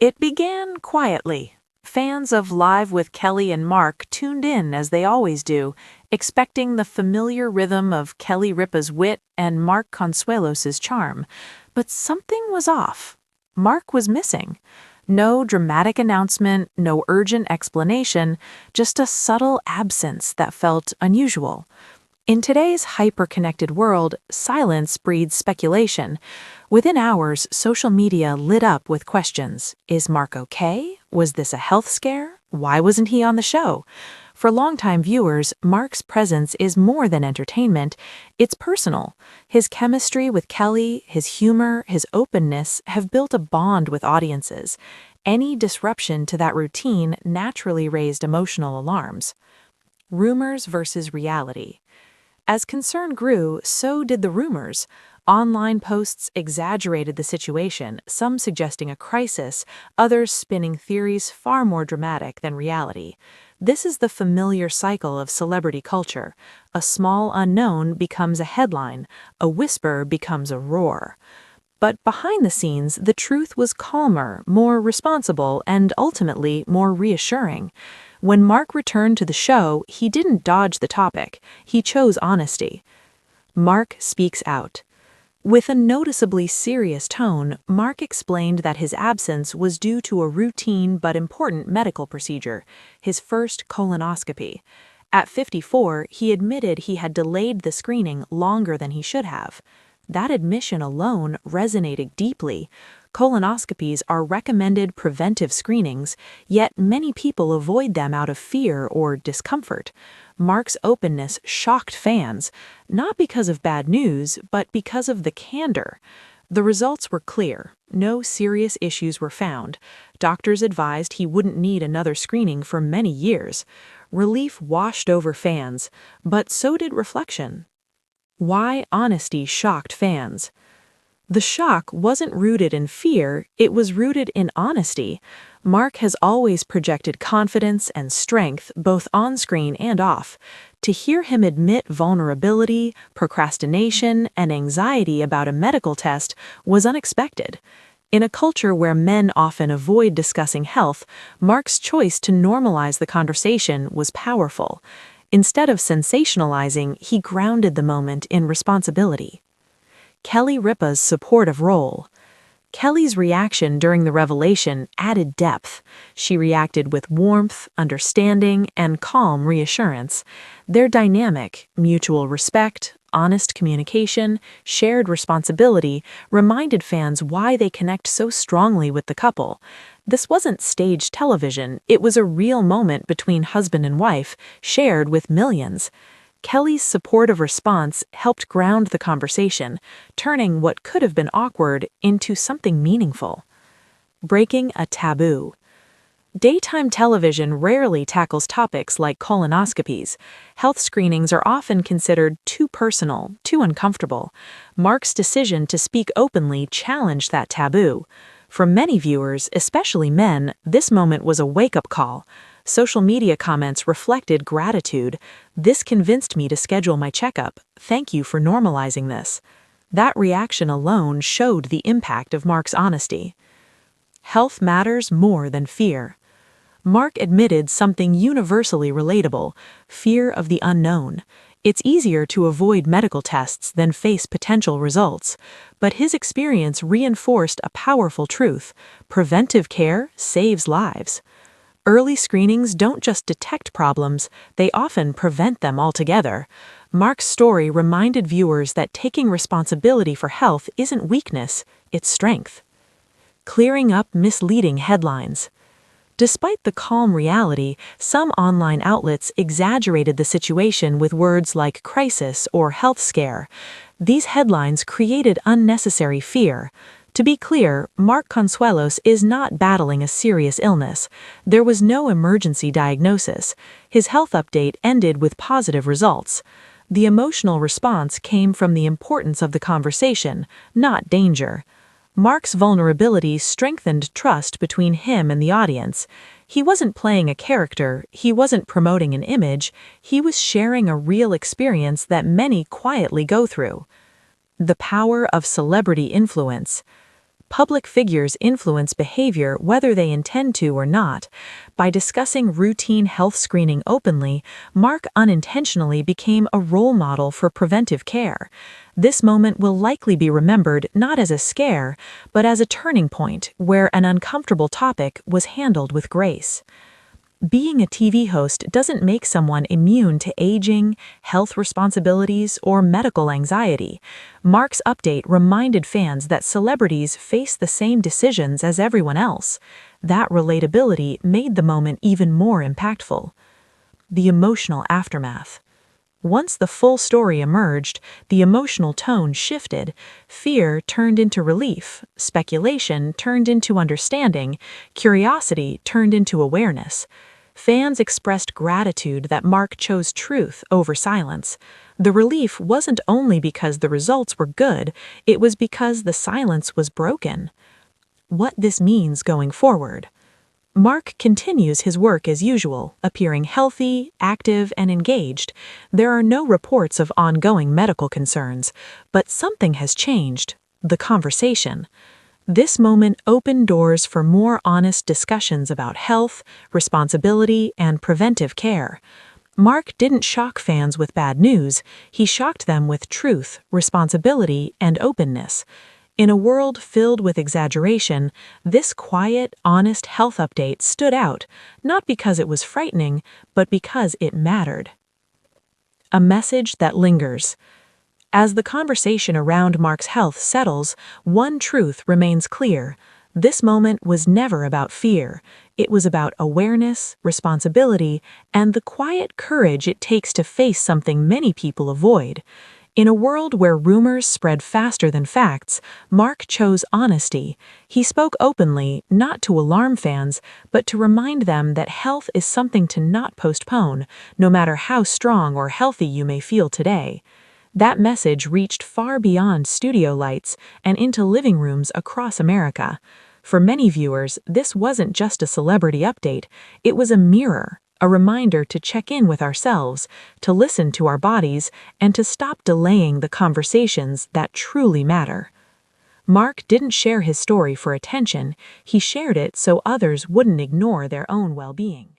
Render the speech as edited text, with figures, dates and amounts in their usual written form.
It began quietly. Fans of Live with Kelly and Mark tuned in as they always do, expecting the familiar rhythm of Kelly Ripa's wit and Mark Consuelos' charm. But something was off. Mark was missing. No dramatic announcement, no urgent explanation, just a subtle absence that felt unusual. In today's hyper-connected world, silence breeds speculation. Within hours, social media lit up with questions. Is Mark okay? Was this a health scare? Why wasn't he on the show? For longtime viewers, Mark's presence is more than entertainment. It's personal. His chemistry with Kelly, his humor, his openness have built a bond with audiences. Any disruption to that routine naturally raised emotional alarms. Rumors versus reality. As concern grew, so did the rumors. Online posts exaggerated the situation, some suggesting a crisis, others spinning theories far more dramatic than reality. This is the familiar cycle of celebrity culture. A small unknown becomes a headline, a whisper becomes a roar. But behind the scenes, the truth was calmer, more responsible, and ultimately more reassuring. When Mark returned to the show, he didn't dodge the topic. He chose honesty. Mark speaks out. With a noticeably serious tone, Mark explained that his absence was due to a routine but important medical procedure, his first colonoscopy. At 54, he admitted he had delayed the screening longer than he should have. That admission alone resonated deeply. Colonoscopies are recommended preventive screenings, yet many people avoid them out of fear or discomfort. Mark's openness shocked fans, not because of bad news, but because of the candor. The results were clear. No serious issues were found. Doctors advised he wouldn't need another screening for many years. Relief washed over fans, but so did reflection. Why honesty shocked fans. The shock wasn't rooted in fear, it was rooted in honesty. Mark has always projected confidence and strength, both on-screen and off. To hear him admit vulnerability, procrastination, and anxiety about a medical test was unexpected. In a culture where men often avoid discussing health, Mark's choice to normalize the conversation was powerful. Instead of sensationalizing, he grounded the moment in responsibility. Kelly Ripa's supportive role. Kelly's reaction during the revelation added depth. She reacted with warmth, understanding, and calm reassurance. Their dynamic, mutual respect, honest communication, shared responsibility reminded fans why they connect so strongly with the couple. This wasn't staged television, it was a real moment between husband and wife, shared with millions. Kelly's supportive response helped ground the conversation, turning what could have been awkward into something meaningful. Breaking a taboo. Daytime television rarely tackles topics like colonoscopies. Health screenings are often considered too personal, too uncomfortable. Mark's decision to speak openly challenged that taboo. For many viewers, especially men, this moment was a wake-up call. Social media comments reflected gratitude. "This convinced me to schedule my checkup. Thank you for normalizing this." That reaction alone showed the impact of Mark's honesty. Health matters more than fear. Mark admitted something universally relatable: fear of the unknown. It's easier to avoid medical tests than face potential results. But his experience reinforced a powerful truth: preventive care saves lives. Early screenings don't just detect problems, they often prevent them altogether. Mark's story reminded viewers that taking responsibility for health isn't weakness, it's strength. Clearing up misleading headlines. Despite the calm reality, some online outlets exaggerated the situation with words like crisis or health scare. These headlines created unnecessary fear. To be clear, Mark Consuelos is not battling a serious illness. There was no emergency diagnosis. His health update ended with positive results. The emotional response came from the importance of the conversation, not danger. Mark's vulnerability strengthened trust between him and the audience. He wasn't playing a character, he wasn't promoting an image, he was sharing a real experience that many quietly go through. The power of celebrity influence. Public figures influence behavior whether they intend to or not. By discussing routine health screening openly, Mark unintentionally became a role model for preventive care. This moment will likely be remembered not as a scare, but as a turning point where an uncomfortable topic was handled with grace. Being a TV host doesn't make someone immune to aging, health responsibilities, or medical anxiety. Mark's update reminded fans that celebrities face the same decisions as everyone else. That relatability made the moment even more impactful. The emotional aftermath. Once the full story emerged, the emotional tone shifted. Fear turned into relief, speculation turned into understanding, curiosity turned into awareness. Fans expressed gratitude that Mark chose truth over silence. The relief wasn't only because the results were good, it was because the silence was broken. What this means going forward. Mark continues his work as usual, appearing healthy, active, and engaged. There are no reports of ongoing medical concerns, but something has changed: the conversation. This moment opened doors for more honest discussions about health, responsibility, and preventive care. Mark didn't shock fans with bad news, he shocked them with truth, responsibility, and openness. In a world filled with exaggeration, this quiet, honest health update stood out, not because it was frightening, but because it mattered. A message that lingers. As the conversation around Mark's health settles, one truth remains clear. This moment was never about fear. It was about awareness, responsibility, and the quiet courage it takes to face something many people avoid. In a world where rumors spread faster than facts, Mark chose honesty. He spoke openly, not to alarm fans, but to remind them that health is something to not postpone, no matter how strong or healthy you may feel today. That message reached far beyond studio lights and into living rooms across America. For many viewers, this wasn't just a celebrity update, it was a mirror. A reminder to check in with ourselves, to listen to our bodies, and to stop delaying the conversations that truly matter. Mark didn't share his story for attention, he shared it so others wouldn't ignore their own well-being.